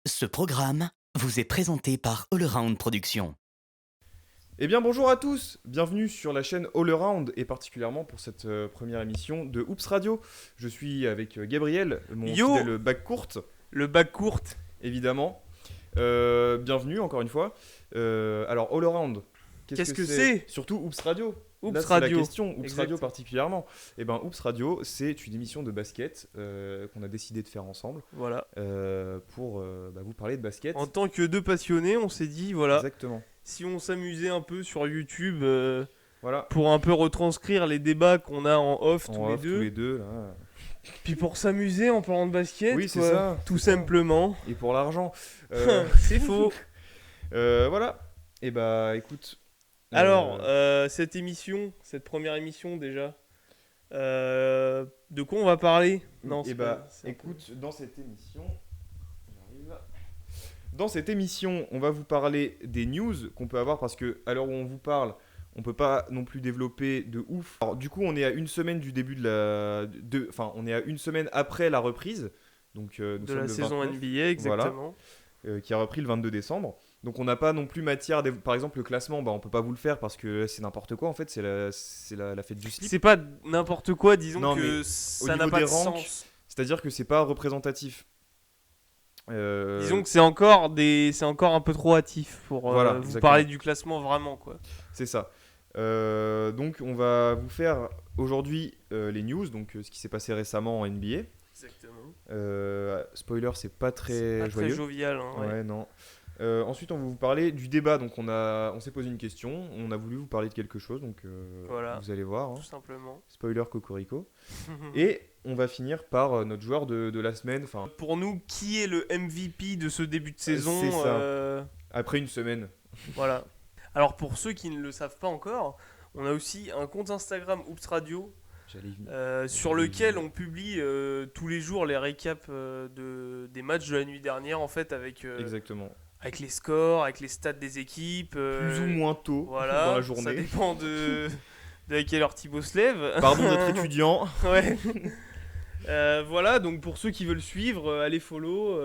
Ce programme vous est présenté par All Around Productions. Eh bien bonjour à tous, bienvenue sur la chaîne All Around et particulièrement pour cette première émission de Oops Radio. Je suis avec Gabriel, mon Yo, fidèle bac courte, le bac courte. évidemment. Bienvenue encore une fois. Alors All Around, Qu'est-ce que c'est? Surtout Oops Radio. Oops Là, c'est Radio. la question, Oops Exact. Radio particulièrement. Eh ben Oops Radio, c'est une émission de basket qu'on a décidé de faire ensemble Voilà. pour vous parler de basket. En tant que deux passionnés, on s'est dit, voilà, Exactement. si on s'amusait un peu sur YouTube Voilà. pour un peu retranscrire les débats qu'on a en off, En tous, off, les deux, tous les deux là. puis pour s'amuser en parlant de basket, Oui, c'est quoi, ça, tout c'est ça. simplement. Et pour l'argent. C'est faux. Voilà. Et bah écoute. Alors, cette émission, cette première émission déjà, de quoi on va parler? Non, et c'est bah pas- c'est un peu- écoute, dans cette émission. J'arrive. Dans cette émission, on va vous parler des news qu'on peut avoir parce que à l'heure où on vous parle, on peut pas non plus développer de ouf. Alors du coup, on est à une semaine du début enfin, on est à une semaine après la reprise. Donc nous de sommes la le saison 29, NBA, exactement. qui a repris le 22 décembre. Donc on n'a pas non plus matière. Par exemple, le classement, on peut pas vous le faire parce que c'est n'importe quoi en fait. C'est la fête du slip. C'est pas n'importe quoi, disons Non, mais que au ça n'a niveau pas des de ranks, sens. C'est-à-dire que c'est pas représentatif. Disons que c'est encore un peu trop hâtif pour Voilà, vous exactement. parler du classement vraiment, quoi. C'est ça. Donc on va vous faire aujourd'hui les news, donc ce qui s'est passé récemment en NBA. Exactement. Spoiler, c'est pas très Pas joyeux. très jovial, hein, ouais. Ouais, non. Ensuite, on va vous parler du débat. Donc on s'est posé une question, on a voulu vous parler de quelque chose, donc Voilà. vous allez voir. Hein. Tout simplement. Spoiler Cocorico. Et on va finir par notre joueur de la semaine. Enfin, Pour nous, qui est le MVP de ce début de saison? c'est ça. Après une semaine. Voilà. Alors pour ceux qui ne le savent pas encore, on a aussi un compte Instagram Oops Radio J'allais y venir. sur lequel on publie tous les jours les récaps des matchs de la nuit dernière en fait avec Exactement. les scores, avec les stats des équipes. Plus ou moins tôt Voilà, dans la ça journée. dépend de à quelle heure Thibaut se lève. Pardon d'être étudiant. Ouais. Voilà, donc pour ceux qui veulent suivre, allez follow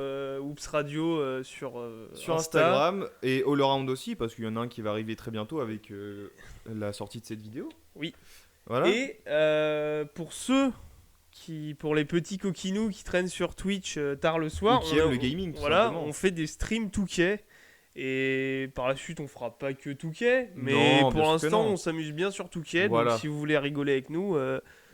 Oops Radio sur Insta. Instagram et All Around aussi, parce qu'il y en a un qui va arriver très bientôt avec la sortie de cette vidéo. Oui. Voilà. Et pour les petits coquinous qui traînent sur Twitch tard le soir, Ou qui aiment le gaming, tout voilà, simplement. on fait des streams 2K. Et par la suite, on fera pas que 2K, mais Non, bien pour sûr que l'instant, non. on s'amuse bien sur 2K. Voilà. Donc si vous voulez rigoler avec nous,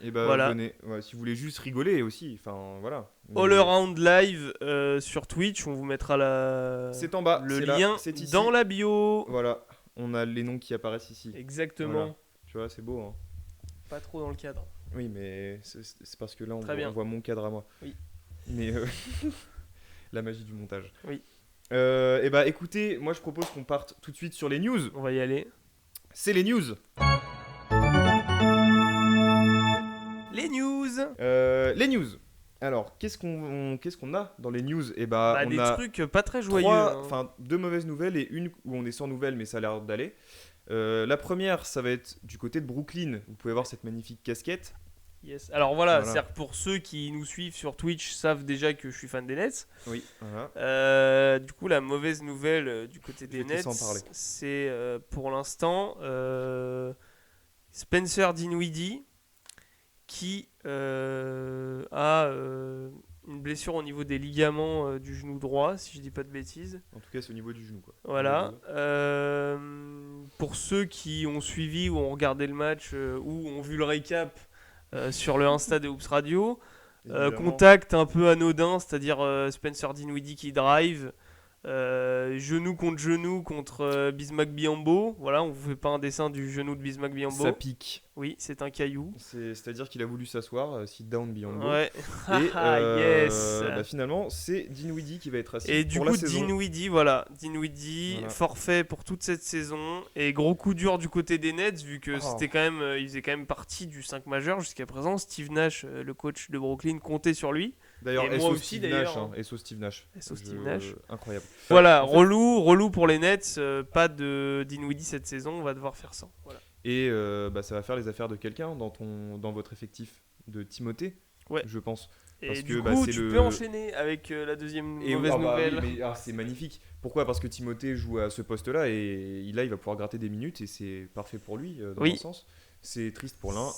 Et bah voilà. venez. Ouais, si vous voulez juste rigoler aussi, enfin voilà. All Around Live sur Twitch, on vous mettra C'est en bas. le c'est là, lien c'est ici. dans la bio. Voilà. On a les noms qui apparaissent ici. Exactement. Voilà. Tu vois, c'est beau. Hein. Pas trop dans le cadre. Oui, mais c'est parce que là, Très bien. on voit mon cadre à moi. Oui. Mais la magie du montage. Oui. Et bah écoutez, moi je propose qu'on parte tout de suite sur les news. On va y aller. C'est les news. Les news. Les news. Alors, qu'est-ce qu'on a dans les news? Et bah, on Des a trucs pas très joyeux. hein. deux mauvaises nouvelles et une où on est sans nouvelles, mais ça a l'air d'aller. La première, ça va être du côté de Brooklyn. Vous pouvez voir cette magnifique casquette. Yes. Alors voilà, Voilà. c'est-à-dire que pour ceux qui nous suivent sur Twitch savent déjà que je suis fan des Nets. Oui, voilà. Du coup, la mauvaise nouvelle du côté des Je vais te Nets, laisser en parler. c'est pour l'instant Spencer Dinwiddie qui a une blessure au niveau des ligaments du genou droit, si je dis pas de bêtises. En tout cas, c'est au niveau du genou, quoi. Voilà. Pour ceux qui ont suivi ou ont regardé le match ou ont vu le récap sur le Insta de Oops Radio, Évidemment. contact un peu anodin, c'est-à-dire Spencer Dinwiddie qui drive, genou contre Bismack Biyombo. Voilà, on vous fait pas un dessin du genou de Bismack Biyombo. Ça pique. Oui, c'est un caillou. C'est-à-dire qu'il a voulu s'asseoir, sit down Biyombo. Ouais. Et Yes. finalement, c'est Dinwiddie qui va être assis Et du pour coup, la saison. Dinwiddie, Voilà. forfait pour toute cette saison. Et gros coup dur du côté des Nets, vu que c'était quand même, il faisait quand même partie du 5 majeur jusqu'à présent. Steve Nash, le coach de Brooklyn, comptait sur lui. D'ailleurs, Et moi SO aussi, Steve d'ailleurs, Nash. hein. SO Steve Nash. SO Steve Nash. Incroyable. Voilà, En fait- relou pour les Nets. Pas de Dinwiddie cette saison, on va devoir faire ça. Voilà. Et ça va faire les affaires de quelqu'un dans votre effectif de Timothée, Ouais. je pense. Et Parce du que, coup, c'est tu le- peux enchaîner avec la deuxième Et mauvaise ah bah oui, nouvelle. mais c'est magnifique. Pourquoi? Parce que Timothée joue à ce poste-là et là, il va pouvoir gratter des minutes et c'est parfait pour lui dans un Oui. sens. C'est triste pour l'un.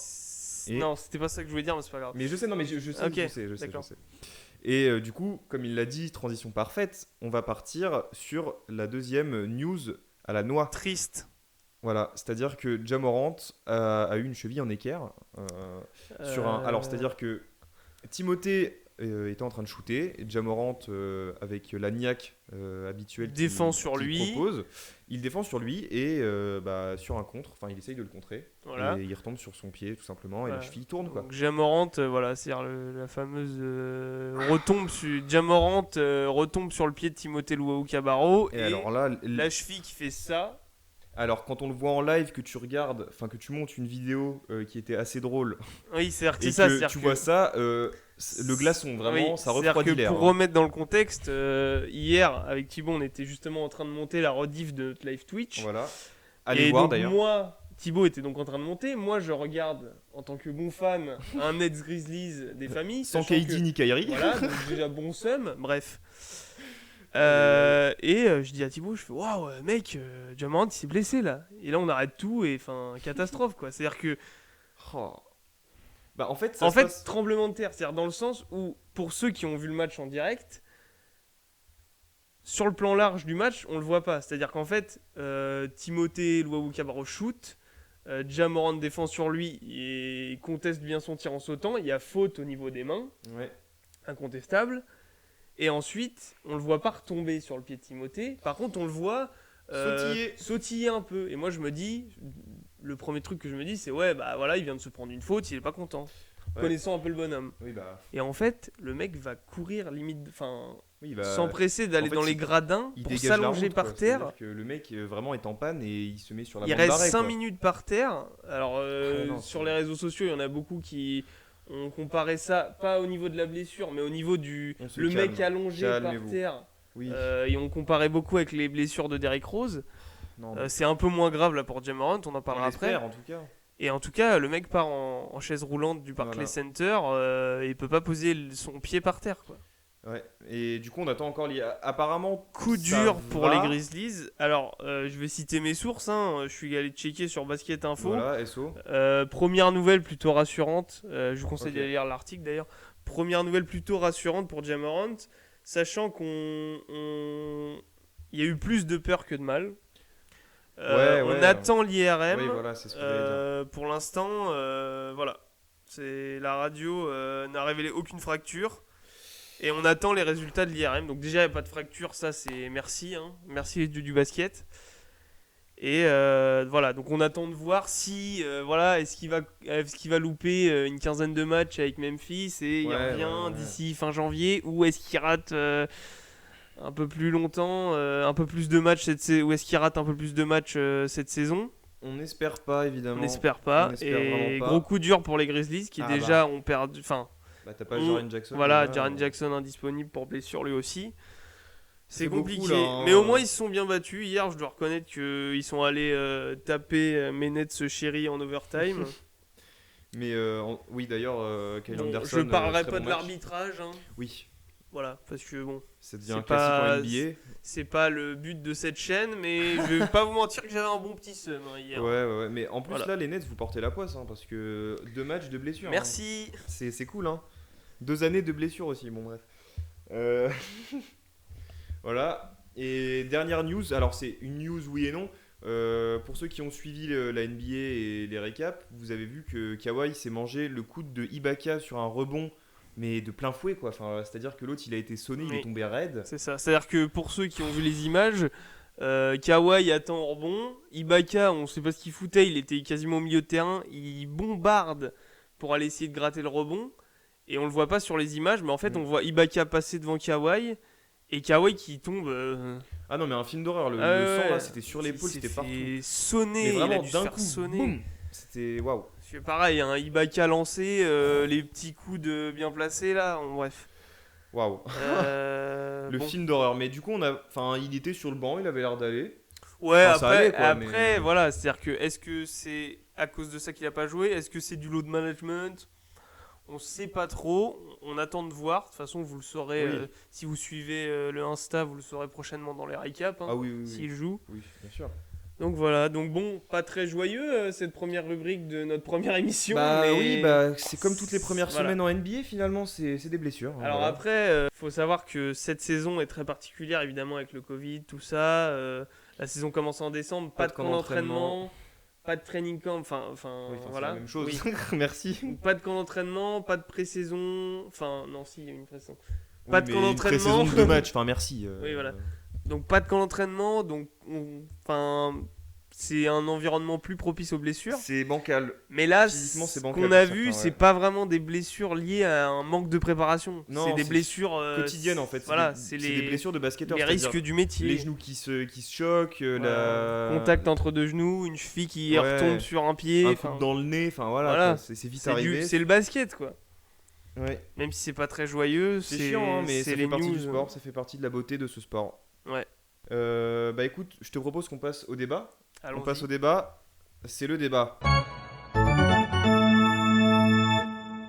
Et- Non, c'était pas ça que je voulais dire, mais c'est pas grave. Mais je sais, non, mais je sais, Ok, je d'accord. sais. Et du coup, comme il l'a dit, transition parfaite, on va partir sur la deuxième news à la noix. Triste. Voilà, c'est-à-dire que Ja Morant a eu une cheville en équerre. Sur un... Alors, c'est-à-dire que Timothée était en train de shooter, et Ja Morant, avec la niaque habituelle Défend sur qu'il lui. propose, il défend sur lui et sur un contre, enfin il essaye de le contrer, Voilà. et il retombe sur son pied tout simplement, et Voilà. la cheville tourne quoi. Donc Jamorant, voilà, c'est-à-dire la fameuse Jamorant retombe sur le pied de Timothée Luwawu-Cabarrot Et alors là, la cheville qui fait ça. alors quand on le voit en live, que tu regardes, enfin que tu montes une vidéo qui était assez drôle, Oui, c'est-à-dire que et c'est ça, que c'est-à-dire tu que- vois ça, le glaçon, vraiment, Oui, ça c'est-à-dire refroidit que l'air. pour hein. remettre dans le contexte, hier avec Thibaut, on était justement en train de monter la rediff de notre live Twitch. Voilà. Allez Et voir donc d'ailleurs. moi, Thibaut était donc en train de monter. Moi, je regarde en tant que bon fan un Nets Grizzlies des familles. Sans sachant KD que- ni Kyrie. Voilà, donc déjà bon seum, bref. Je dis à Thibaut, je fais waouh, mec, Ja Morant il s'est blessé là. Et là, on arrête tout et enfin, catastrophe quoi. C'est-à-dire que, Oh. Bah en fait, en fait, tremblement de terre. C'est-à-dire dans le sens où, pour ceux qui ont vu le match en direct, sur le plan large du match, on le voit pas. C'est-à-dire qu'en fait, Timothée Luwawu-Cabarrot shoot, Ja Morant défend sur lui et conteste bien son tir en sautant. Il y a faute au niveau des mains. Ouais. Incontestable. Et ensuite, on le voit pas retomber sur le pied de Timothée. Par contre, on le voit sautiller un peu. Et moi, je me dis, le premier truc que je me dis, c'est ouais, bah voilà, il vient de se prendre une faute, il est pas content. Ouais. Connaissant un peu le bonhomme. Oui, bah. Et en fait, le mec va courir limite, enfin, Oui, bah. s'empresser d'aller en fait, dans les il- gradins Il pour dégage la s'allonger route, par quoi. terre. C'est-à-dire que le mec vraiment est en panne et il se met sur la Il bande reste d'arrêt, 5 quoi. minutes par terre. Alors, non, sur c'est- les réseaux sociaux, il y en a beaucoup qui ont comparé ça, pas au niveau de la blessure, mais au niveau du. On se Le calme. mec allongé par Calmez-vous. terre. Oui. Et on comparait beaucoup avec les blessures de Derrick Rose. Non, C'est un peu moins grave là pour Ja Morant, on en on parlera après. l'espère, en tout cas. Et en tout cas, le mec part en chaise roulante du Barclays Voilà. Center et il peut pas poser son pied par terre. Quoi. Ouais. Et du coup, on attend encore. Apparemment. Coup ça dur pour va. les Grizzlies. Alors, je vais citer mes sources. Je suis allé checker sur Basket Info. Voilà, SO. Première nouvelle plutôt rassurante. Je vous conseille Ok. d'aller lire l'article d'ailleurs. Première nouvelle plutôt rassurante pour Ja Morant, sachant il y a eu plus de peur que de mal. On attend l'IRM. Oui, voilà, c'est ce que j'allais dire. Pour l'instant, voilà. La radio n'a révélé aucune fracture. Et on attend les résultats de l'IRM. Donc déjà, il n'y a pas de fracture, ça c'est merci. Merci les dieux du basket. Et voilà, donc on attend de voir si, est-ce qu'il va louper une quinzaine de matchs avec Memphis et il Ouais, revient ouais. d'ici fin janvier, ou est-ce qu'il rate un peu plus longtemps, un peu plus de matchs ou est-ce qu'il rate un peu plus de matchs cette saison? On n'espère pas, évidemment. On n'espère pas. On espère Et vraiment pas. gros coup dur pour les Grizzlies qui Ah déjà ont perdu. Enfin, Bah, t'as pas on- Jaren Jackson. voilà, déjà, Jaren Jackson indisponible pour blessure lui aussi. C'est beaucoup, compliqué, là, hein. mais au moins ils se sont bien battus. Hier, je dois reconnaître qu'ils sont allés taper mes Nets chéris en overtime. Mais oui, d'ailleurs, Kyle Bon, Anderson. je parlerai très pas bon de match. l'arbitrage, Oui, voilà, parce que bon, ça devient C'est un classique pas- en NBA. c'est pas le but de cette chaîne, mais je vais pas vous mentir que j'avais un bon petit seum hier. Ouais. Mais en plus, Voilà. là, les Nets, vous portez la poisse, hein, parce que 2 matchs de blessure. Merci. Hein. C'est cool, hein. 2 années de blessure aussi, bon, bref. Euh, voilà. Et dernière news, alors c'est une news oui et non. Pour ceux qui ont suivi la NBA et les récaps, vous avez vu que Kawhi s'est mangé le coude de Ibaka sur un rebond, mais de plein fouet, quoi. Enfin, c'est-à-dire que l'autre, il a été sonné, il Oui. est tombé raide. C'est ça. C'est-à-dire que pour ceux qui ont vu les images, Kawhi attend au rebond. Ibaka, on sait pas ce qu'il foutait, il était quasiment au milieu de terrain. Il bombarde pour aller essayer de gratter le rebond. Et on le voit pas sur les images, mais en fait, on voit Ibaka passer devant Kawhi. Et Kawhi qui tombe. Ah non, mais un film d'horreur. Le Ah sang, ouais. là, c'était sur l'épaule, Il s'est c'était partout. fait sonner, Mais il a vraiment, dû se d'un faire coup, sonner. boum. C'était waouh. Parce que pareil, Ibaka lancé, les petits coups de bien placés là, bref. Waouh. Le Bon. film d'horreur. Mais du coup, il était sur le banc, il avait l'air d'aller. Ouais, Enfin, ça après, allait, quoi, mais- voilà, c'est-à-dire que est-ce que c'est à cause de ça qu'il a pas joué? Est-ce que c'est du load management? On sait pas trop, on attend de voir. De toute façon, vous le saurez, Oui. si vous suivez le Insta, vous le saurez prochainement dans les recaps, hein, Ah oui, s'il joue. oui, bien sûr. Donc voilà, donc bon, pas très joyeux cette première rubrique de notre première émission. Bah mais... oui, bah c'est comme toutes les premières Voilà. semaines en NBA finalement, c'est des blessures. hein, Alors voilà. après, faut savoir que cette saison est très particulière, évidemment, avec le Covid, tout ça. La saison commence en décembre, pas de camp d'entraînement, pas de training camp, enfin Oui, enfin, voilà. c'est la même chose. Oui. Merci. Donc, pas de camp d'entraînement, pas de pré-saison, enfin non, si, il y a une pré-saison. Oui, Pas de mais camp une d'entraînement. pré-saison de 2 matchs, enfin merci. Oui, voilà. Donc pas de camp d'entraînement, donc enfin c'est un environnement plus propice aux blessures. C'est bancal. Mais là, Physiquement, c'est ce bancal qu'on a pour vu, certains, c'est ouais. pas vraiment des blessures liées à un manque de préparation. Non, C'est des c'est blessures quotidiennes en fait. Voilà, c'est c'est des blessures de basketteur. les c'est-à-dire risques du métier. Les genoux qui se choquent, Voilà. Contact entre deux genoux, une cheville qui Ouais. retombe sur un pied. un coup enfin, dans le nez, enfin voilà, Voilà. quoi, c'est vite arrivé. c'est le basket quoi. Ouais. Même si c'est pas très joyeux, C'est chiant, hein, mais c'est ça les fait partie news. du sport, ça fait partie de la beauté de ce sport. Ouais. Bah écoute, je te propose qu'on passe au débat. On Allons-y. passe au débat. C'est le débat.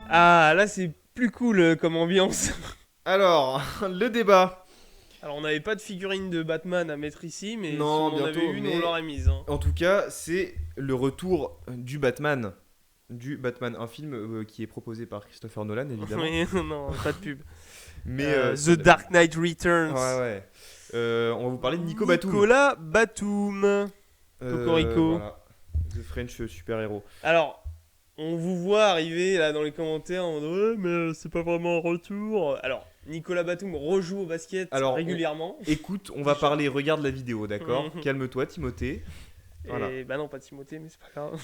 Ah là c'est plus cool comme ambiance. Alors, le débat. Alors on n'avait pas de figurine de Batman à mettre ici, mais Non, si on en bientôt, avait une, mais- on l'aurait mise. Hein. En tout cas, c'est le retour du Batman. Un film qui est proposé par Christopher Nolan, évidemment. Oui, non, pas de pub. Mais The Dark Knight Returns. Ouais, ouais. On va vous parler de Nico Batum. Nicolas Batum. Cocorico. Voilà. The French super-héros. Alors, on vous voit arriver là dans les commentaires en mode ouais, mais c'est pas vraiment un retour. Alors, Nicolas Batum rejoue au basket Alors, régulièrement. Écoute, on va parler, regarde la vidéo, d'accord? Calme-toi, Timothée. Voilà. Et bah non, pas Timothée, mais c'est pas grave.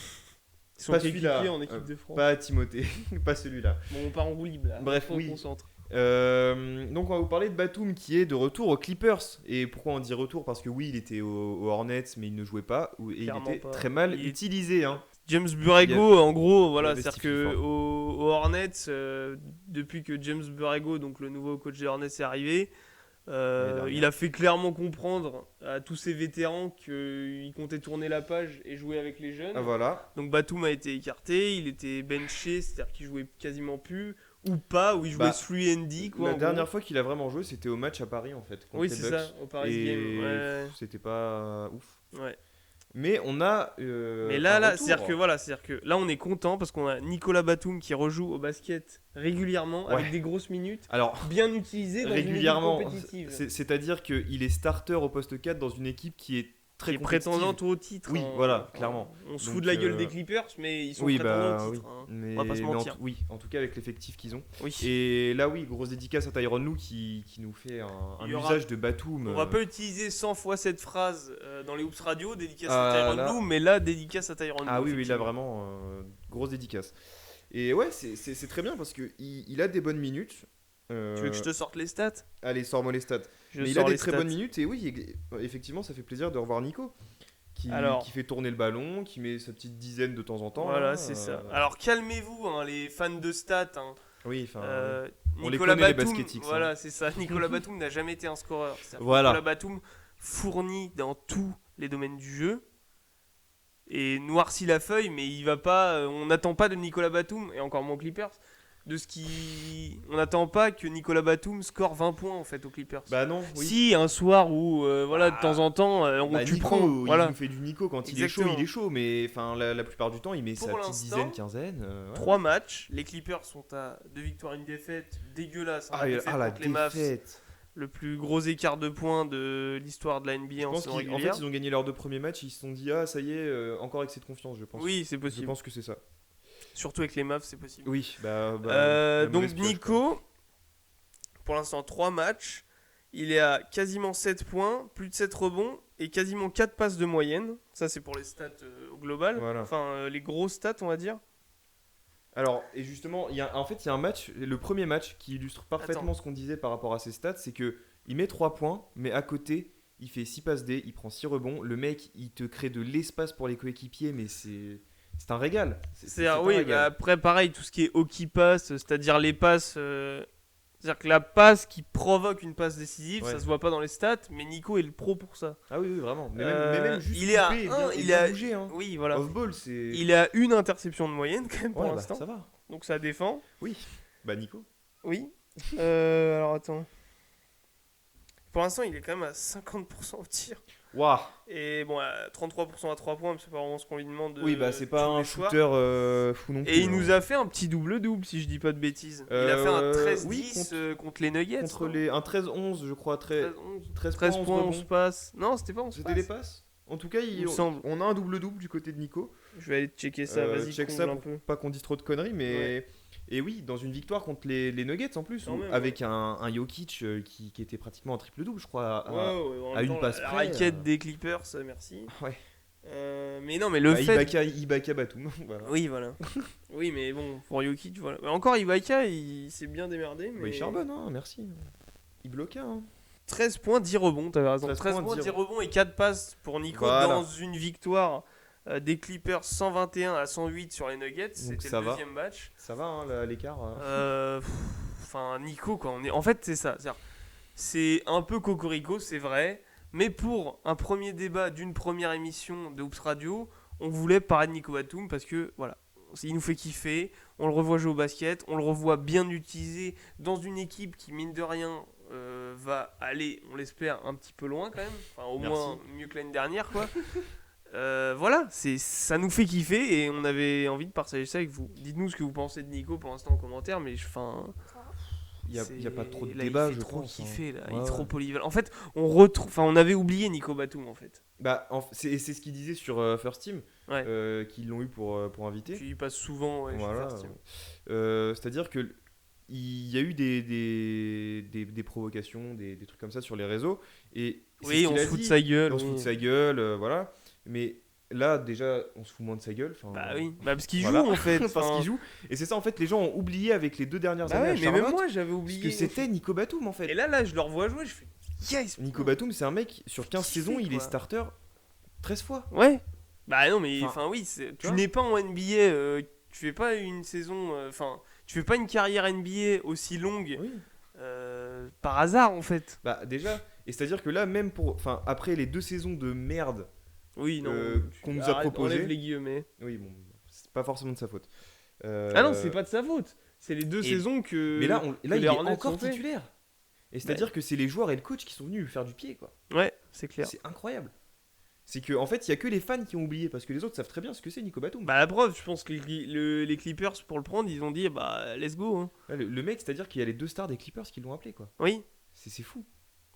Ils sont Pas coéquipiers celui-là. en équipe de France. Pas Timothée, pas celui-là. Bon, on part en roue libre là. Bref, Faut oui. qu'on concentre. Donc on va vous parler de Batum qui est de retour aux Clippers. Et pourquoi on dit retour? Parce que oui, il était aux Hornets, mais il ne jouait pas. Et il Clairement était pas. très mal Il est- utilisé. Hein. James Borrego, en gros, voilà, avait c'est-à-dire Steve que Clifford. aux Hornets, depuis que James Borrego, donc le nouveau coach des Hornets, est arrivé, L'année dernière. il a fait clairement comprendre à tous ses vétérans qu'il comptait tourner la page et jouer avec les jeunes. Ah, voilà. Donc Batum a été écarté, il était benché, c'est-à-dire qu'il jouait quasiment plus, ou pas, ou il jouait Bah, 3&D. Quoi, La en dernière gros. fois qu'il a vraiment joué, c'était au match à Paris en fait. contre Oui, les c'est Bucks. ça, au Paris Et Game. Ouais. c'était pas ouf. Ouais. Mais on a. Mais un là, retour. c'est-à-dire que là, on est content parce qu'on a Nicolas Batum qui rejoue au basket régulièrement Ouais. avec des grosses minutes, Alors, bien utilisé dans régulièrement, une équipe compétitive, c'est-à-dire qu'il est starter au poste 4 dans une équipe qui est très qui est compétitive. prétendante au titre. Oui, hein. voilà, clairement. On se Donc, fout de la gueule des Clippers, mais ils sont prétendants au titre. hein. Mais, On va pas se mais mentir. oui, en tout cas avec l'effectif qu'ils ont. Oui. Et là, oui, grosse dédicace à Tyronn Lue qui nous fait un Il y aura- usage de Batum. On va pas utiliser 100 fois cette phrase dans les Hoops Radio, dédicace Ah, à Tyronn là. Lue, mais là, dédicace à Tyronn Lue. Ah oui, là effectivement. vraiment, grosse dédicace. Et ouais, c'est très bien parce qu'il a des bonnes minutes. Tu veux que je te sorte les stats? Allez, sors-moi les stats. Je Mais il a sors des les très stats. bonnes minutes et oui, effectivement, ça fait plaisir de revoir Nico. Alors- Qui fait tourner le ballon, qui met sa petite dizaine de temps en temps. Voilà, là, c'est ça. Alors calmez-vous, hein, les fans de stats. Hein. Oui, enfin. on les Nicolas connaît, les Batum, baskettics, hein. voilà, c'est ça. Nicolas Batum n'a jamais été un scoreur. C'est-à-dire que Voilà. Nicolas Batum fournit dans tous les domaines du jeu et noircit la feuille, mais il va pas. On n'attend pas de Nicolas Batum et encore moins aux Clippers. On n'attend pas que Nicolas Batum score 20 points en fait aux Clippers. Bah non, oui. Si un soir où voilà de Ah. temps en temps Bah, tu Nico, prends il voilà nous fait du Nico quand Exactement. il est chaud, mais enfin la plupart du temps il met Pour sa petite l'instant, dizaine, quinzaine. Ouais. 3 matchs, les Clippers sont à 2 victoires, une défaite, dégueulasse. Hein, Ah, la défaite la contre les Mavs, défaite. le plus gros écart de points de l'histoire de la NBA Je en pense saison qu'en régulière. fait ils ont gagné leurs deux premiers matchs, ils se sont dit ah ça y est, encore avec cette confiance je pense. Oui, c'est Je possible. pense que c'est ça. Surtout avec les Mavs, c'est possible. Oui, la Donc mauvaise pioche, Nico, pour l'instant 3 matchs, il est à quasiment 7 points, plus de 7 rebonds et quasiment 4 passes de moyenne. Ça c'est pour les stats au global, Voilà. enfin les grosses stats on va dire. Alors, et justement, il y a un match, le premier match qui illustre parfaitement Attends. ce qu'on disait par rapport à ses stats, c'est que il met 3 points, mais à côté, il fait 6 passes D, il prend 6 rebonds. Le mec, il te crée de l'espace pour les coéquipiers, mais c'est un régal. C'est un Oui, régal. bah après pareil, tout ce qui est hockey pass, c'est-à-dire les passes, c'est-à-dire que la passe qui provoque une passe décisive, Ouais. ça se voit pas dans les stats, mais Nico est le pro pour ça. Ah oui, oui, vraiment. Mais Euh, même juste il est à couper et un, bien il est à- bouger, hein. Oui, voilà. Off-ball, c'est... Il est à une interception de moyenne quand même pour Ouais, bah, l'instant. ça va. donc ça défend. Bah Nico. Oui. Alors attends. Pour l'instant, il est quand même à 50% au tir. Waouh. Et bon, à 33% à 3 points, c'est pas vraiment ce qu'on lui demande. Oui, bah c'est pas tous un les soirs. shooter fou non plus. Et il hein. nous a fait un petit double-double, si je dis pas de bêtises. Il a fait un 13-10 oui, contre les Nuggets. Contre non un 13-11, je crois. 13 13 points, points, 11 11 passes. Non, c'était pas 11 C'était des passes. En tout cas, Il me semble. on a un double-double du côté de Nico. Je vais aller checker ça, vas-y, Check comble ça un pour peu. pas qu'on dise trop de conneries, mais... Et oui, dans une victoire contre les Nuggets en plus, Quand même, avec un Jokic qui était pratiquement un triple-double, je crois, En à même une temps, passe la près, raquette des Clippers, merci. Ouais. Mais non, mais le fait... Ibaka Batum. Voilà. Oui, voilà. Oui, mais bon, pour Jokic, voilà. Mais encore, Ibaka, il s'est bien démerdé. Mais... Bah, il charbonne, hein, merci. Il bloquait. Hein. 13 points, 10 rebonds, t'avais raison. 13 points, 10 rebonds et 4 passes pour Nico Voilà. dans une victoire des Clippers 121 à 108 sur les Nuggets. C'était ça le va. deuxième match. Ça va, hein, l'écart. Enfin, Nico, quoi. En fait, c'est ça. C'est un peu cocorico, c'est vrai. Mais pour un premier débat d'une première émission de Hoops Radio, on voulait parler de Nico Batum parce que, voilà, il nous fait kiffer. On le revoit jouer au basket. On le revoit bien utilisé dans une équipe qui, mine de rien, va aller, on l'espère, un petit peu loin quand même. Enfin, au moins mieux que l'année dernière, quoi. Voilà, ça nous fait kiffer et on avait envie de partager ça avec vous. Dites-nous ce que vous pensez de Nico pour l'instant en commentaire, mais Il n'y a pas trop de là, débat, il fait je trop pense. kiffer, là. Ouais, Il est trop ouais. polyvalent. En fait, on avait oublié Nico Batum en fait. Bah, c'est ce qu'il disait sur First Team, Ouais. qu'ils l'ont eu pour inviter. Puis il passe souvent chez Voilà. First Team. C'est-à-dire que il y a eu des provocations, des trucs comme ça sur les réseaux. Et c'est Oui, ce on qu'il se a fout de dit. sa gueule. On se fout de sa gueule, voilà. Mais là, déjà, on se fout moins de sa gueule. Bah oui, parce qu'il Voilà. joue en fait. Parce qu'il joue. Et c'est ça, en fait, les gens ont oublié avec les 2 dernières Bah années à ouais, mais Charlotte. même moi j'avais Parce oublié. que c'était Nico Batum, en fait. Et là, je le revois jouer, je fais yes. Nico Batum, c'est un mec, sur 15 Kiffer, saisons, il est quoi. starter 13 fois. Ouais. Bah non, mais Enfin, oui, tu tu vois. n'es pas en NBA, tu fais pas une saison, tu fais pas une carrière NBA aussi longue Oui. par hasard en fait. Bah, déjà. Et c'est-à-dire que là, même après les 2 saisons de merde. Oui, non. Qu'on nous a proposé. Enlève les guillemets. Oui, bon, c'est pas forcément de sa faute. Ah non, c'est pas de sa faute. C'est les 2 et- saisons que. Mais là, que il les est Hornets encore ont fait. titulaire. Et c'est-à-dire que c'est les joueurs et le coach qui sont venus lui faire du pied, quoi. Ouais, c'est clair. C'est incroyable. C'est que en fait, il y a que les fans qui ont oublié parce que les autres savent très bien ce que c'est Nico Batum. Bah la preuve, je pense que les Clippers pour le prendre, ils ont dit bah let's go. Hein. Là, le mec, c'est-à-dire qu'il y a les 2 stars des Clippers qui l'ont appelé, quoi. Oui. C'est fou.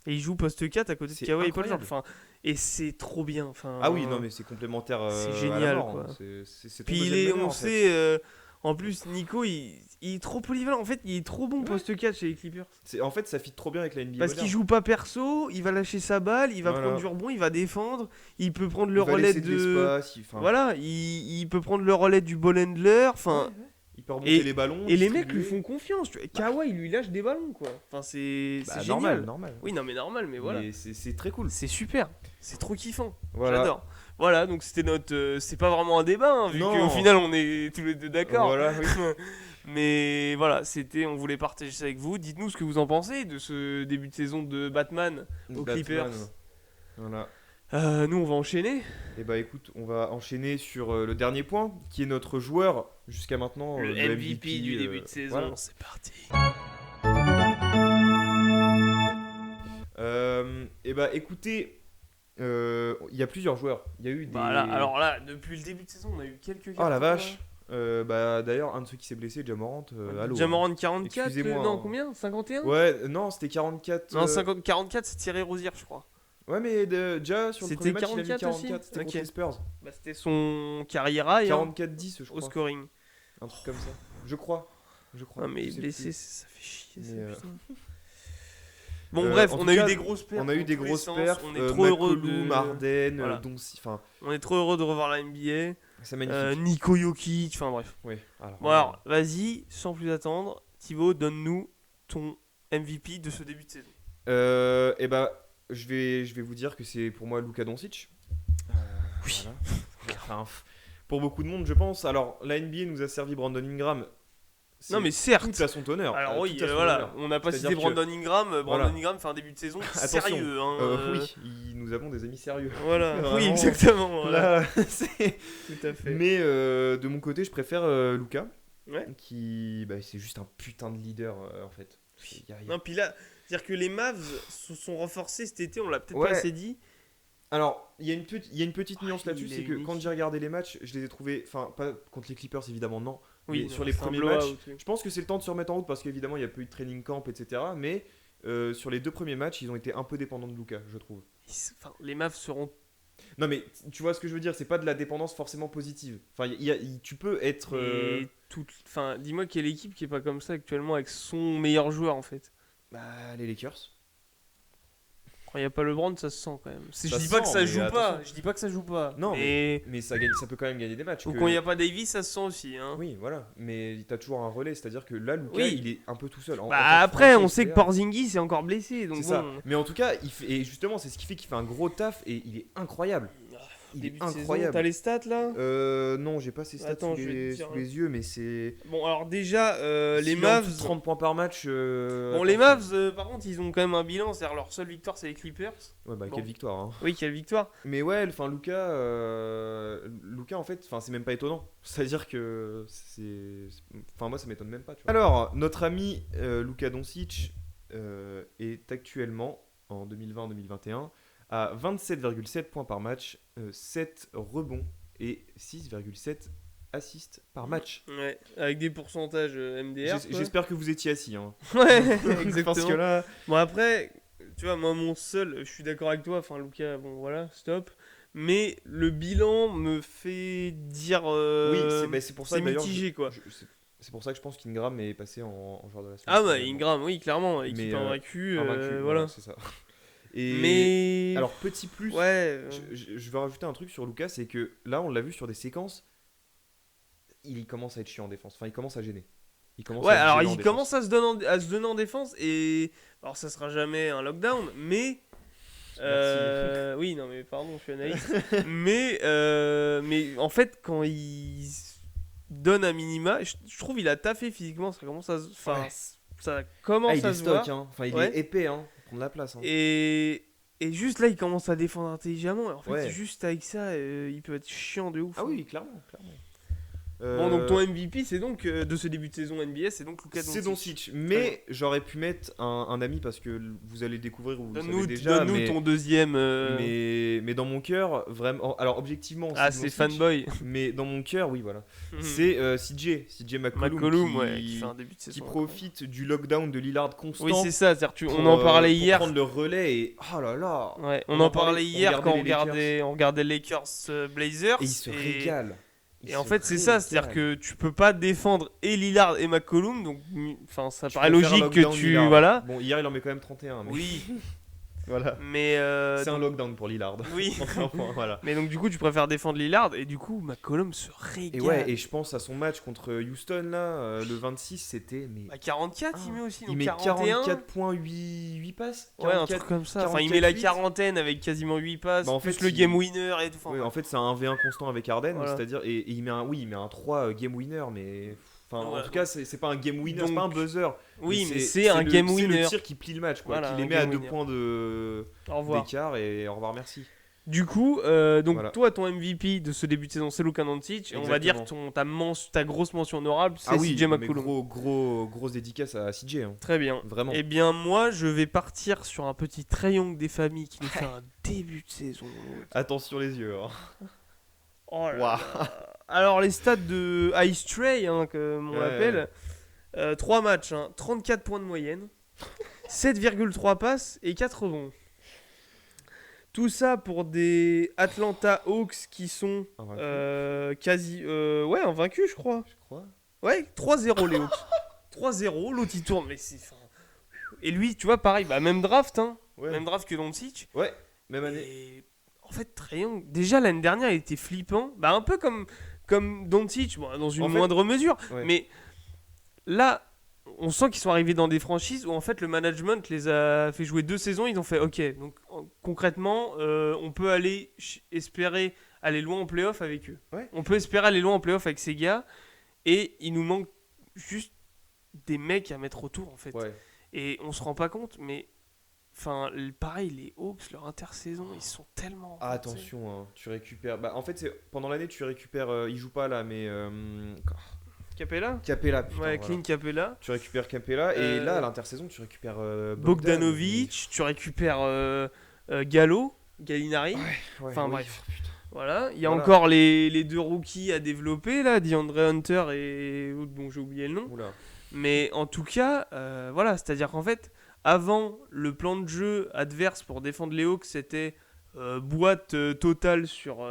Et il joue poste 4 à côté de C'est Kawhi et Paul incroyable. George. Enfin, et c'est trop bien. Enfin, Ah oui, non, mais c'est complémentaire. c'est à la génial, mort, quoi. hein. C'est ton Puis deuxième meneur, on en fait. sait, en plus, Nico, il est trop polyvalent. En fait, il est trop bon poste 4 chez les Clippers. En fait, ça fit trop bien avec la NBA. Parce qu'il joue pas perso, il va lâcher sa balle, il va Voilà. prendre du rebond, il va défendre, il peut prendre le Il va relais laisser de. l'espace, Voilà, il peut prendre le relais du ball handler. Enfin, il peut remonter Et- les ballons. et les mecs distribuer. lui font confiance. Tu vois. Kawhi, il lui lâche des ballons, quoi. Enfin, c'est Bah, génial. normal. Oui, non, mais normal, mais voilà. Mais c'est très cool. C'est super, c'est trop kiffant. Voilà. J'adore. Voilà, donc c'était notre. C'est pas vraiment un débat, hein, vu Non. qu'au final on est tous les deux d'accord. Voilà, oui. Mais voilà, on voulait partager ça avec vous. Dites-nous ce que vous en pensez de ce début de saison de Batman aux Batman. Clippers. Voilà. Nous, on va enchaîner. Et bah écoute, on va enchaîner sur le dernier point, qui est notre joueur jusqu'à maintenant. Le de MVP du début de saison, voilà. c'est parti. Et bah écoutez, il y a plusieurs joueurs. Il y a eu des. Voilà, alors là, depuis le début de saison, on a eu quelques Oh la cartons, vache. Bah d'ailleurs, un de ceux qui s'est blessé, Jamorant. Allô. Jamorant 44, Excusez-moi, non, hein. combien 51 Ouais, non, c'était 44. Non, 44, c'est Thierry Rozier, je crois. Ouais, mais déjà sur le C'était premier match, il a mis 44 aussi 44. C'était Ok. contre les Spurs. Bah, c'était son carrière high, hein, 44-10, je au crois. scoring. Un truc comme ça. Je crois. Ah, mais Je sais blessé, plus. ça fait chier. Ça, Mais, putain. Bon, bref, en on tout a eu cas, des grosses perfs. On a eu dans des tous les grosses sens. perfs. On est trop heureux McCollum, de. Harden, Voilà. Doncic. Enfin, On est trop heureux de revoir la NBA. c'est magnifique. Nico Jokic, enfin bref. Oui. Alors, Bon, alors, vas-y, sans plus attendre. Thibaut, donne-nous ton MVP de ce début de saison. Et bah, je vais vous dire que c'est pour moi Luka Doncic. Oui. Voilà. Enfin, pour beaucoup de monde, je pense. Alors, la NBA nous a servi Brandon Ingram. C'est Non, mais tout certes. à son honneur. Alors, oui, tout à son voilà, honneur. on n'a pas C'est-à-dire cité que- Brandon Ingram. Brandon Voilà. Ingram fait un début de saison Attention. sérieux. Hein, Oui, nous avons des amis sérieux. Voilà, Vraiment. oui, exactement. Voilà. Là, c'est- Tout à fait. Mais de mon côté, je préfère Luka. Ouais. c'est juste un putain de leader en fait. Non, puis là, c'est-à-dire que les Mavs se sont renforcés cet été, on l'a peut-être Ouais. pas assez dit. Alors, il y a une petite nuance il là-dessus, est c'est que unique. quand j'ai regardé les matchs, je les ai trouvés, enfin pas contre les Clippers évidemment non, Oui, mais non, sur les c'est un premiers blowout, matchs, oui. je pense que c'est le temps de se remettre en route parce qu'évidemment il n'y a pas eu de training camp, etc. Mais sur les 2 premiers matchs, ils ont été un peu dépendants de Luka, je trouve. Enfin, les Mavs seront. Non mais tu vois ce que je veux dire, c'est pas de la dépendance forcément positive. Enfin, tu peux être... Et enfin, dis-moi quelle équipe qui est pas comme ça actuellement avec son meilleur joueur en fait. les Lakers. Quand il n'y a pas LeBron, ça se sent quand même. Je Ça dis se pas que sent, ça mais joue pas. attention. Je dis pas que ça joue pas. Non, mais mais ça peut quand même gagner des matchs. ou que- quand il n'y a pas Davis, ça se sent aussi. Hein. Oui, voilà. Mais t'as toujours un relais, c'est-à-dire que là, Luka, Oui. il est un peu tout seul. En Bah tant que après, on franchise sait que player, Porzingis est encore blessé, donc c'est bon. ça. Mais en tout cas, et justement, c'est ce qui fait qu'il fait un gros taf et il est incroyable. Il Début est de saison, incroyable. t'as les stats là Non, j'ai pas ses stats Attends, sous, je vais te dire, sous les yeux, mais c'est. Bon, alors déjà, les S'il est en dessous de Mavs. 30 points par match. Bon, les Mavs, par contre, ils ont quand même un bilan, c'est-à-dire leur seule victoire, c'est les Clippers. Ouais, bah, Bon. quelle victoire. Hein. Oui, quelle victoire. Mais ouais, enfin, Luka, en fait, c'est même pas étonnant. C'est-à-dire que c'est. Enfin, moi, ça m'étonne même pas. Tu vois. Alors, notre ami Luka Doncic est actuellement, en 2020-2021, à 27,7 points par match, 7 rebonds et 6,7 assists par match. Ouais, avec des pourcentages MDR. quoi. J'espère que vous étiez assis. Hein. Ouais, Parce exactement. que là. Bon, après, tu vois, moi, mon seul, je suis d'accord avec toi, enfin, Lucas, bon, voilà, stop. Mais le bilan me fait dire. Oui, c'est pour ça c'est que, d'ailleurs, mitigé, quoi. c'est pour ça que je pense qu'Ingram est passé en joueur de la semaine. Ah, bah, finalement. Ingram, oui, clairement, équipe Mais, invaincue, Invaincu, voilà. c'est ça. Et Mais. alors, petit plus, Ouais. je vais rajouter un truc sur Lucas, c'est que là, on l'a vu sur des séquences, il commence à être chiant en défense. Enfin, il commence à gêner. Ouais, alors gêner en il défense. commence à se donner en défense et. Alors, ça sera jamais un lockdown, mais. Oui, non, mais pardon, je suis analyste. mais en fait, quand il donne un minima, je trouve il a taffé physiquement, ça commence à se. Enfin, Ouais. ça commence il à est se voir. stock, hein. Enfin, il Ouais. est épais, hein. Pour prendre la place. Hein. Et juste là, il commence à défendre intelligemment. Et en fait, Ouais. juste avec ça, il peut être chiant de ouf. Ah hein. oui, clairement. Bon, donc ton MVP, c'est donc de ce début de saison NBA, c'est donc Luka c'est Doncic. Doncic, mais j'aurais pu mettre un ami parce que vous allez le découvrir ou vous le savez Donne-nous déjà. donne-nous mais, ton deuxième. mais dans mon cœur, vraiment. Alors objectivement, Ah, c'est c'est Doncic, fanboy. Mais dans mon cœur, oui, voilà. Mhm. C'est CJ McCollum, McCollum, ouais, qui fait un début de qui saison. profite du lockdown de Lillard constant. Oui, c'est ça. C'est-à-dire, pour, on en parlait pour hier. prendre le relais et oh là là. Ouais, on on en en parlait- parlait on hier quand regardait on regardait Lakers Blazers. Et il se régale. Et en fait, c'est ça, c'est-à-dire que tu peux pas défendre et Lillard et McCollum, donc enfin ça Tu paraît peux faire un logique que lockdown tu Lillard. voilà. Bon, hier il en met quand même 31. Mais Oui, voilà. mais C'est un lockdown pour Lillard. oui. Enfin, voilà. Mais donc du coup, tu préfères défendre Lillard et du coup, McCollum se Et régale. ouais, et je pense à son match contre Houston là, le 26, c'était mais Bah, 44, il met aussi, il donc met 41. 44 points 8 passes. Ouais, un 44. truc comme ça. Enfin, 44, il met la 8. quarantaine avec quasiment 8 passes, Bah, en plus fait, le il- game winner et tout. Enfin, Ouais, en fait, c'est un 1v1 constant avec Harden, Voilà. c'est-à-dire et il met un 3 game winner mais enfin Ouais, en tout cas, c'est pas un game winner, donc- c'est pas un buzzer. oui, mais c'est un game C'est winner. le tir qui plie le match quoi, Voilà, qui les un met à game 2 winner. points Au revoir. d'écart et au revoir, merci. Du coup, donc Voilà. toi, ton MVP de ce début de saison, c'est Luka Doncic. Et on va dire ta grosse mention honorable, c'est CJ mais McCollum. grosse dédicace à CJ hein. Très bien. Vraiment. Eh bien, moi, je vais partir sur un petit triangle des familles qui nous fait un début de saison. Attention les yeux. Hein. Oh là Waouh. là. Alors, les stats de Ice Tray, hein, comme on Ouais. l'appelle, 3 matchs, hein, 34 points de moyenne, 7,3 passes et 4 rebonds. Tout ça pour des Atlanta Hawks qui sont quasi... ouais, invaincus, je crois. Je crois. Ouais, 3-0 les Hawks. 3-0, l'autre il tourne, mais c'est... Et lui, tu vois, pareil, bah, même draft, hein. Ouais. Même draft que Doncic. Ouais, même année. Et en fait, Trae Young, déjà l'année dernière, il était flippant. Bah, un peu comme Doncic, bon, dans une En fait, moindre mesure. ouais. Mais là, on sent qu'ils sont arrivés dans des franchises où en fait le management les a fait jouer 2 saisons. Ils ont fait OK, donc concrètement, on peut aller espérer aller loin en playoff avec eux. Ouais. On peut espérer aller loin en playoff avec ces gars. Et il nous manque juste des mecs à mettre autour en fait. Ouais. Et on se rend pas compte, mais enfin, pareil, les Hawks, leur intersaison, ils sont tellement. Ah, attention, hein, tu récupères. Bah, en fait, pendant l'année, tu récupères. Il joue pas là, mais. Capella. Capella, putain, Ouais, voilà. Clint Capella. Tu récupères Capella et là à l'intersaison tu récupères Bogdanovic, tu récupères Gallinari. Ouais, Enfin, oui. bref. Voilà, il y a Voilà. encore les deux rookies à développer là, DeAndre Hunter et l'autre dont j'ai oublié le nom. Oula. Mais en tout cas, voilà, c'est-à-dire qu'en fait, avant, le plan de jeu adverse pour défendre les Hawks, c'était boîte totale sur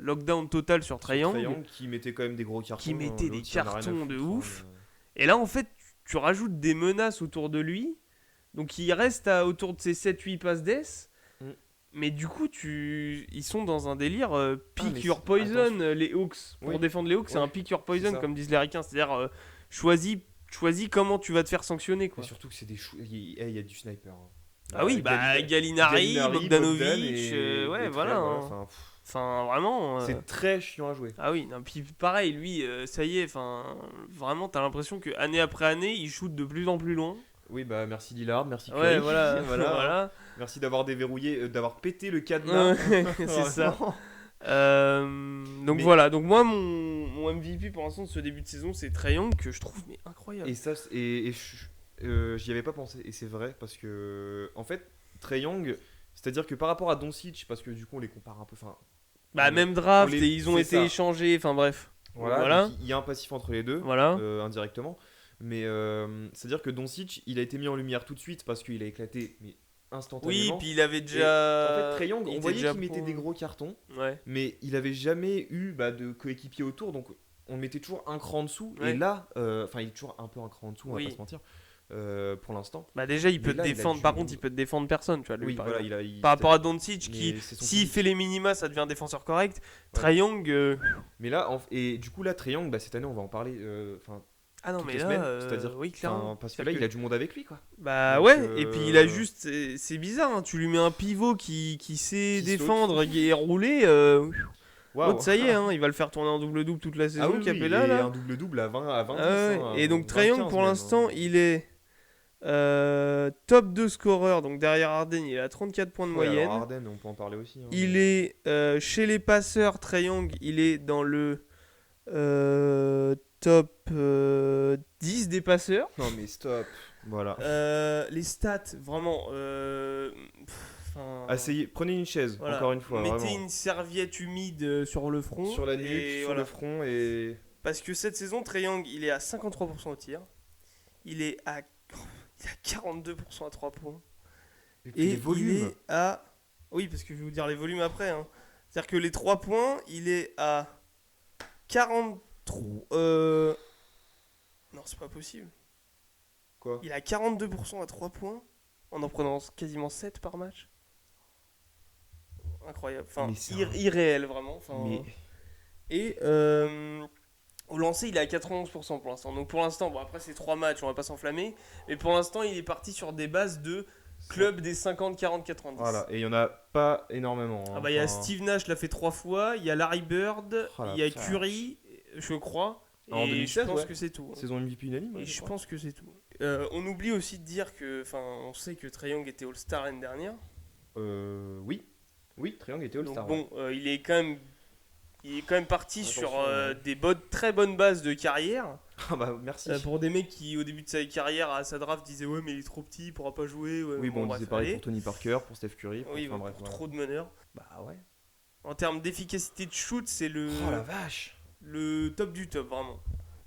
lockdown total sur Trae Young. Trae Young qui mettait quand même des gros cartons. Qui mettait l'autre, des il en a rien à cartons de foutre, ouf. hein, Et là, en fait, tu rajoutes des menaces autour de lui. Donc, il reste autour de ses 7-8 passes d'ess. Mm. Mais du coup, ils sont dans un délire mais pick your c'est- poison, attention. les Hawks. Pour Oui. défendre les Hawks, c'est Ouais, un pick your c'est poison, ça. comme disent les Ricains. C'est-à-dire, choisis comment tu vas te faire sanctionner. Et Quoi. surtout que c'est des il y a du sniper. Hein. Ah oui, Gallinari, Bogdan Bogdanovic, et ouais, Trae, voilà. Hein. Enfin, Enfin, vraiment. c'est très chiant à jouer. Ah oui, non, puis pareil, lui, ça y est, enfin, vraiment, t'as l'impression que année après année, il shoot de plus en plus loin. Oui, bah merci Lillard, merci Curry. Ouais, voilà, Voilà. voilà. Merci d'avoir déverrouillé, d'avoir pété le cadenas. C'est ça. Vraiment. Donc Mais- voilà, donc moi, mon MVP pour l'instant de ce début de saison, c'est Trae Young, que je trouve mais incroyable. Et ça, j'y avais pas pensé, et c'est vrai, parce que, en fait, Trae Young, c'est-à-dire que par rapport à Doncic, parce que du coup on les compare un peu, enfin, Bah, on- même draft, on les- et ils ont c'est été ça. échangés, enfin bref. voilà, donc il y a un passif entre les deux, Voilà. indirectement, mais c'est-à-dire que Doncic, il a été mis en lumière tout de suite, parce qu'il a éclaté, mais Oui, instantanément. puis il avait Et déjà. en fait, Trae Young, il on était voyait déjà qu'il mettait pro. des gros cartons, Ouais. mais il avait jamais eu de coéquipier autour, donc on mettait toujours un cran en dessous. Ouais. Et là, enfin, il est toujours un peu un cran en dessous, on Oui. va pas se mentir, pour l'instant. Bah, déjà, il Mais peut te là, il a défendre. dû- Par contre, il peut te défendre personne, tu vois, lui, Oui, par voilà, exemple. il Par rapport à Doncic, mais qui, c'est son s'il physique. fait les minima, ça devient défenseur correct. Trae Young. Mais là, et du coup, là, Trae Young, cette année, on va en parler. Enfin, Ah non, toutes mais les là. semaines, c'est-à-dire, oui, clairement. parce que là, il a du monde avec lui, quoi. Bah Donc, ouais, et puis il a juste. C'est bizarre, hein, tu lui mets un pivot qui sait Qui défendre et rouler. Waouh. Ça y est, hein, il va le faire tourner en double-double toute la saison, Ah oui, oui, Capella et là. un double-double à 20, à 20. Ah ouais. Et donc Trae Young pour l'instant, il est top 2 scoreur, donc derrière Harden, il est à 34 points de moyenne. Harden, on peut en parler aussi. Hein, Il est chez les passeurs, Trae Young, il est dans le top 10 des passeurs. Non, mais stop. Voilà. Les stats, vraiment. Prenez une chaise, Voilà. encore une fois. Mettez vraiment. une serviette humide sur le front. Sur la nuque, et sur voilà. le front et. Parce que cette saison, Trae Young, il est à 53% au tir. Il est à 42% à 3 points. puis Et les volumes. il est à... Oui, parce que je vais vous dire les volumes après. Hein. C'est-à-dire que les 3 points, il est à 43... Non, c'est pas possible. Quoi Il est à 42% à 3 points en prenant quasiment 7 par match. Incroyable. Enfin, Mais c'est irréel, vraiment. Enfin, Mais. Et au lancer, il est à 91% pour l'instant. Donc pour l'instant, bon après c'est 3 matchs, on va pas s'enflammer. Mais pour l'instant, il est parti sur des bases de club des 50, 40, 90. Voilà, et il y en a pas énormément. Hein. Ah bah il y a Enfin, Steve Nash l'a fait 3 fois, il y a Larry Bird, Oh la il y a vache. Curry, je crois. En Et 2016, je pense ouais. que c'est tout. Hein. Saison MVP unanime. Et je pense que c'est tout. On oublie aussi de dire que, enfin, on sait que Trae Young était All-Star l'année dernière. Oui. Oui, Trae Young était All-Star. Donc bon, il est quand même parti Attention, sur ouais. des très bonnes bases de carrière. Ah bah merci. Pour des mecs qui, au début de sa carrière, à sa draft, disaient ouais, mais il est trop petit, il pourra pas jouer. Ouais, Oui, bon, on bref, disait pareil allez. pour Tony Parker, pour Steph Curry. Oui, enfin, pour bref, voilà. trop de meneurs. Bah ouais. En termes d'efficacité de shoot, c'est Oh la vache. le top du top, vraiment.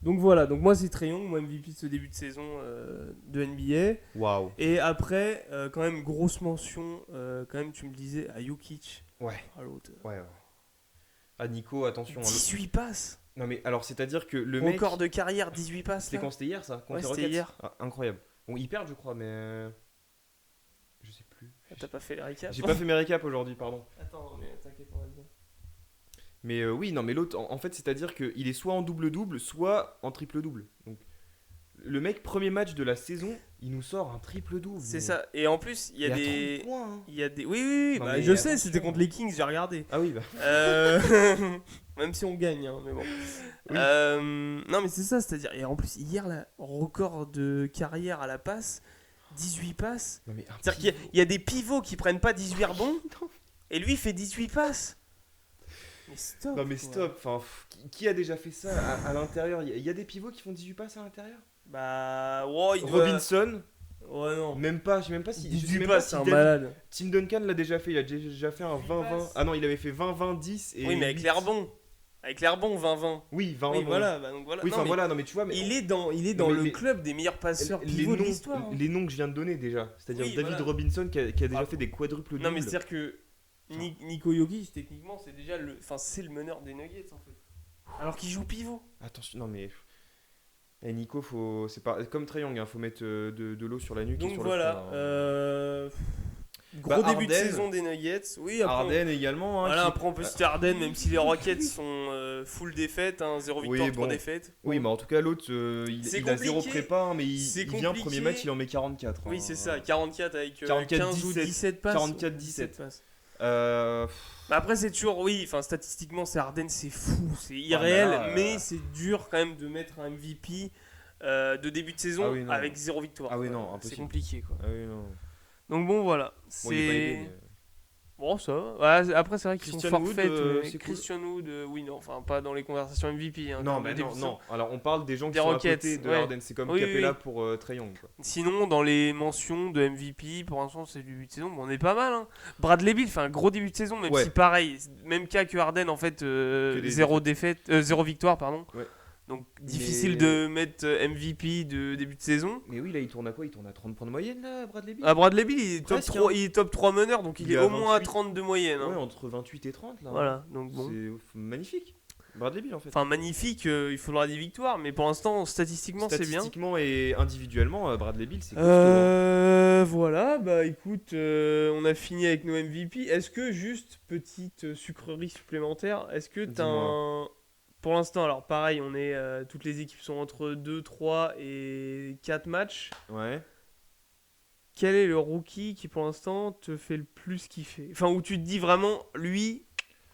Donc voilà, donc moi c'est Trae Young, moi MVP de ce début de saison de NBA. Waouh. Et après, quand même, grosse mention, quand même, tu me disais, à Jokic. Ouais. À l'autre. Ouais. Ah Nico, attention. 18 passes. Non mais alors c'est-à-dire que le mec. Record de carrière, 18 passes. C'était là. quand c'était hier ça contre Ouais, les c'était Rockets hier. Ah, incroyable. Bon, ils perdent je crois, mais. Je sais plus. Ah, t'as pas fait les récaps. J'ai pas fait mes récaps aujourd'hui, pardon. Attends, mais t'inquiète, on va dire. Mais oui, non, mais l'autre, en fait, c'est-à-dire qu'il est soit en double-double, soit en triple-double. Donc, le mec, premier match de la saison, il nous sort un triple-double. C'est mais ça. Et en plus, il y a des. 30 points. Hein. Il y a des. Oui, oui, oui. Non, Bah, mais je sais, attention. c'était contre les Kings, j'ai regardé. Ah oui, bah. Même si on gagne, hein, mais bon. Oui. Non, mais c'est ça, c'est-à-dire. Et en plus, hier, là, record de carrière à la passe, 18 passes. Non, mais C'est-à-dire qu'il y a des pivots qui prennent pas 18 rebonds. Et lui, il fait 18 passes. Mais stop. Non mais quoi. stop, enfin, qui a déjà fait ça à l'intérieur? Il y a des pivots qui font 18 passes à l'intérieur? Bah, ouais, il doit... Robinson, Ouais, non. même pas, je sais même pas si... je sais 18 même pas, pas c'est si un David- malade. Tim Duncan l'a déjà fait, il a déjà fait un 20-20. passes. Ah non, il avait fait 20-20-10 et... Oui, mais avec 8. l'air bon. Avec l'air bon, 20-20. Oui, 20 Oui, voilà. Bah, donc voilà. Oui, Non, enfin mais voilà, non mais tu vois, mais il est dans Non, mais le les- club des meilleurs passeurs les pivots de noms, l'histoire. hein. les noms que je viens de donner déjà, c'est-à-dire Oui, David voilà. Robinson qui a déjà Ah, fait des quadruples Non, mais doubles. c'est-à-dire que Nico Jokic, techniquement, c'est déjà le... Enfin, c'est le meneur des Nuggets, en fait. Alors qu'il joue pivot. Attention, non mais... Eh, Nico, c'est pas comme Trae Young, hein, faut mettre de l'eau sur la nuque et Donc sur voilà. le front, hein. Gros Bah, début de Harden. saison des Nuggets. Oui, après, Harden également. Hein, voilà, qui- après on peut citer Harden, même si les Rockets sont full défaite, hein, 0 Oui, victoire, 3 bon. défaites. Oui, mais en tout cas, l'autre, C'est il a 0 compliqué. prépa, hein, mais C'est il vient compliqué. premier match, il en met 44. Oui, hein. c'est ça, 44 avec 44, 15 ou 17, 17 passes. 44, 17. passes. Euh, Bah après, c'est toujours, oui, enfin statistiquement, c'est Harden, c'est fou, c'est irréel, là, mais c'est dur quand même de mettre un MVP de début de saison Ah oui, non. avec 0 victoire. Ah oui, quoi. non, C'est impossible. compliqué quoi. Ah oui, non. Donc bon, voilà. Bon, il est pas aidé, C'est. mais- Bon, ça va. Ouais, après, c'est vrai qu'ils sont Christian Wood, forfaits. mais c'est cool. Christian Wood, oui, non, enfin, pas dans les conversations MVP. Hein, Non, dans le mais début non, de saison. non. Alors, on parle des gens qui Des sont Rockets, à côté de ouais. Harden. C'est comme Oui, Capella oui. pour Trae Young. Quoi. Sinon, dans les mentions de MVP, pour l'instant, c'est du début de saison. Bon, on est pas mal. Hein. Bradley Beal fait un gros début de saison, même Ouais. si pareil, même cas que Harden, en fait, des 0 défaite, 0 victoire, pardon. Ouais. Donc, difficile Mais- de mettre MVP de début de saison. Mais oui, là, il tourne à quoi? Il tourne à 30 points de moyenne, là, Bradley Beal? Ah, Bradley Beal, il est, top Presque, 3, hein. il est top 3 meneur, donc il Il est est à au moins à 28. 30 de moyenne. Hein. Ouais, entre 28 et 30, là. Voilà, donc bon. C'est magnifique. Bradley Beal, en fait. Enfin, magnifique, il faudra des victoires, mais pour l'instant, statistiquement, c'est bien. Statistiquement et individuellement, Bradley Beal, c'est costaud. Hein. Voilà, bah écoute, on a fini avec nos MVP. Est-ce que, juste petite sucrerie supplémentaire, est-ce que t'as Dis-moi. un. Pour l'instant, alors pareil, on est. Toutes les équipes sont entre 2, 3 et 4 matchs. Ouais. Quel est le rookie qui, pour l'instant, te fait le plus kiffer? Enfin, où tu te dis vraiment, lui,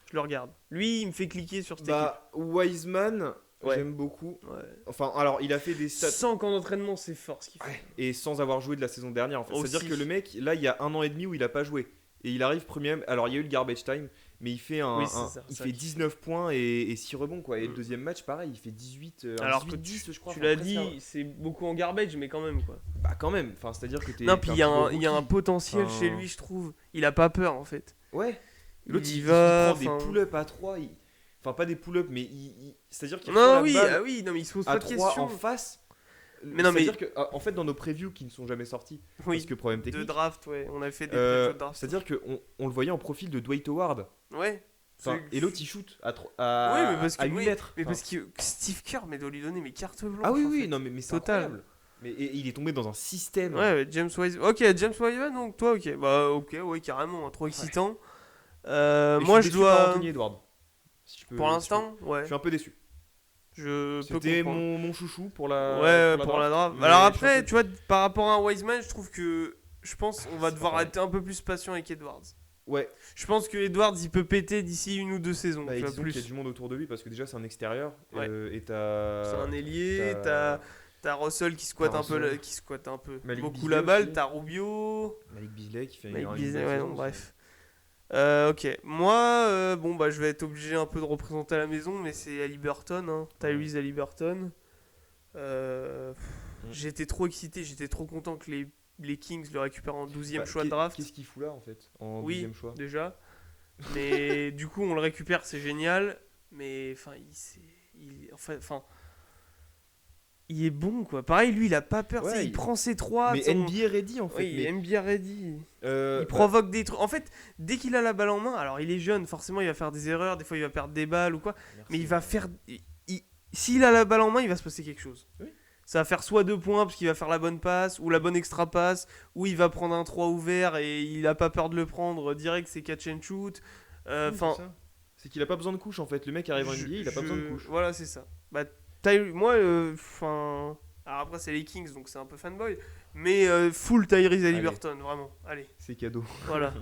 je le regarde. Lui, il me fait cliquer sur cette Bah, Wiseman, Ouais. j'aime beaucoup. équipe. Ouais. Enfin, alors, il a fait des stats. Sans qu'en entraînement, c'est fort ce qu'il fait. Ouais. Et sans avoir joué de la saison dernière, en fait. Aussi. C'est-à-dire que le mec, là, il y a 1 an et demi où il a pas joué. Et il arrive premier. Alors, il y a eu le garbage time, mais il fait, Oui, c'est ça, il c'est fait vrai qu'il 19 points et 6 rebonds, quoi. Et le Mm. deuxième match, pareil, il fait 18. Alors que 10, je crois. Tu enfin, l'as presque dit, un- c'est beaucoup en garbage, mais quand même, quoi. Bah, quand même. Enfin, c'est-à-dire que t'es. Non, t'es puis il y a pivot il y a un rookie. potentiel Enfin, chez lui, je trouve. Il a pas peur, en fait. Ouais. L'autre, Il il va, prend des enfin- pull-ups à 3. Enfin, pas des pull-ups, mais c'est-à-dire qu'il Non, reçoit oui, la balle ah oui, non, mais il se pose à pas de 3 questions. en face. Mais non, mais- C'est-à-dire que, en fait, dans nos previews qui ne sont jamais sortis, Oui, parce que problème de technique, draft, ouais. On a fait des euh, previews de draft. c'est-à-dire qu'on le voyait en profil de Dwight Howard. Ouais. Enfin, C'est- et l'autre, il shoot à Oui, mais parce que, 8 oui, mètres. mais Enfin, parce que Steve Kerr, mais doit lui donner mes cartes blanches. ah oui, en oui, fait. non, mais c'est Total. incroyable. Mais et il est tombé dans un système. Ouais, ouais, James Wiseman. Ok, James Wiseman, donc toi, ok. Bah, ok, ouais, carrément, hein, trop excitant. Et Moi, suis je déçu par dois. Anthony Edwards. Si je peux- Pour si l'instant, je ouais. peux. Je suis un peu déçu. Je peux C'était comprendre. mon chouchou pour la. Ouais, pour la draft. Mais Alors je suis un après, peu tu vois, par rapport à un Wiseman, je trouve que. Je pense on va c'est devoir pas être un peu plus patient avec Edwards. Ouais, Je pense que Edwards, il peut péter d'ici 1 ou 2 saisons. bah, tu et vois, disons qu'il y a plus. du monde autour de lui parce que déjà c'est un extérieur. Ouais. Et t'as. C'est un ailier, t'as- t'as Russell qui squatte T'as un peu, Russell. qui squatte un peu Malik beaucoup Beasley la balle. aussi. T'as Rubio, Malik Beasley qui fait Mike une Beasley, bonne ouais, saison non, aussi. bref. Ok, moi, bon bah je vais être obligé un peu de représenter à la maison, mais c'est Haliburton, hein. Tyrese Haliburton. J'étais trop excité, j'étais trop content que les Kings le récupèrent en 12e Bah, choix de draft. Qu'est-ce qu'il fout là en fait en Oui, deuxième choix? déjà. Mais du coup, on le récupère, c'est génial. Mais enfin, il est bon quoi. Pareil, lui, il a pas peur. Ouais, tu sais, il il- prend ses 3. Mais NBA ready en fait. Oui, mais, NBA ready. bah, Il provoque des trucs. En fait, dès qu'il a la balle en main, alors il est jeune, forcément, il va faire des erreurs. Des fois, il va perdre des balles ou quoi. merci. Mais il va faire. S'il a la balle en main, il va se passer quelque chose. Oui. Ça va faire soit 2 points parce qu'il va faire la bonne passe ou la bonne extra passe, ou il va prendre un 3 ouvert et il a pas peur de le prendre direct, c'est catch and shoot. Oui, Enfin, c'est ça. C'est qu'il a pas besoin de couche en fait. Le mec arrive en NBA, il a pas besoin de couche. Voilà, c'est ça. Bah, moi, enfin. Alors après, c'est les Kings, donc c'est un peu fanboy. Mais full Tyrese Haliburton, vraiment. Allez, C'est cadeau. voilà.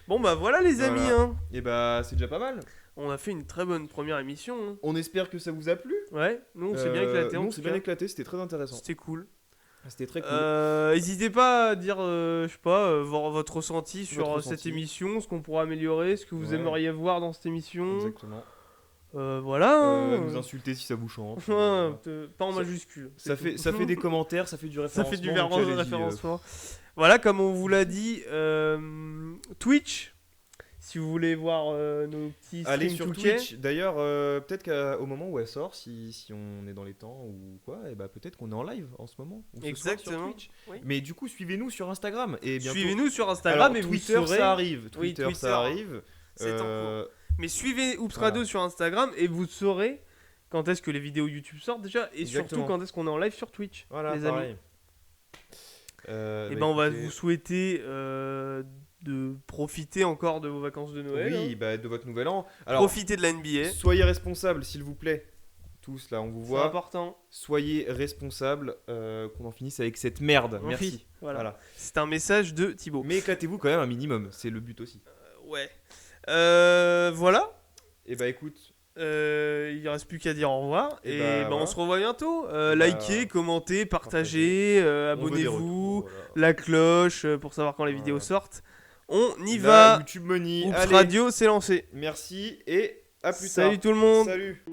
Bon, bah voilà, les amis. Voilà. Hein. Et bah c'est déjà pas mal. On a fait une très bonne première émission. Hein. On espère que ça vous a plu. Ouais, nous, on s'est bien éclaté. Nous, en on tout s'est bien cas. éclaté, c'était très intéressant. C'était cool. C'était très cool. N'hésitez pas à dire, je sais pas, votre ressenti sur Votre cette ressenti. émission, ce qu'on pourra améliorer, ce que vous Ouais. aimeriez voir dans cette émission. Exactement. Voilà. hein. Nous insulter si ça vous chante. Pas en Ça- majuscule. Ça c'est fait, tout. des commentaires, ça fait du Ça référencement. fait du donc allez-y, référencement. Voilà, comme on vous l'a dit, Twitch. Si vous voulez voir nos petits streams Allez sur 2K. Twitch. D'ailleurs, peut-être qu'au moment où elle sort, si on est dans les temps ou quoi, et bah peut-être qu'on est en live en ce moment. Ou ce soir sur Exactement. Twitch. Oui. Mais du coup, suivez-nous sur Instagram et bientôt. Suivez-nous sur Instagram Alors, et vous Twitter, saurez. ça arrive. Oui, Twitter, Twitter, ça arrive. c'est en Euh, Mais suivez Oops Voilà. Radio sur Instagram et vous saurez quand est-ce que les vidéos YouTube sortent déjà et Exactement. surtout quand est-ce qu'on est en live sur Twitch. Voilà, les amis. pareil. Et ben on va vous souhaiter de profiter encore de vos vacances de Noël. Oui, hein. bah, de votre nouvel an. Alors, Profitez de la NBA. soyez responsables, s'il vous plaît. Tous là, on vous C'est voit. important. Soyez responsables. Qu'on en finisse avec cette merde. Oui, Merci. voilà. Voilà. C'est un message de Thibaut. Mais éclatez-vous quand même un minimum. C'est le but aussi. Ouais. Voilà. Et bah écoute. Il ne reste plus qu'à dire au revoir. Et Et, bah, on voilà. se revoit bientôt. bah, Likez, commentez, partagez, On veut des abonnez-vous, retours, voilà. la cloche pour savoir quand les Voilà. vidéos sortent. On y La va. YouTube Money. Oops Allez, Radio, c'est lancé. merci et à plus Salut tard. tout le monde. Salut.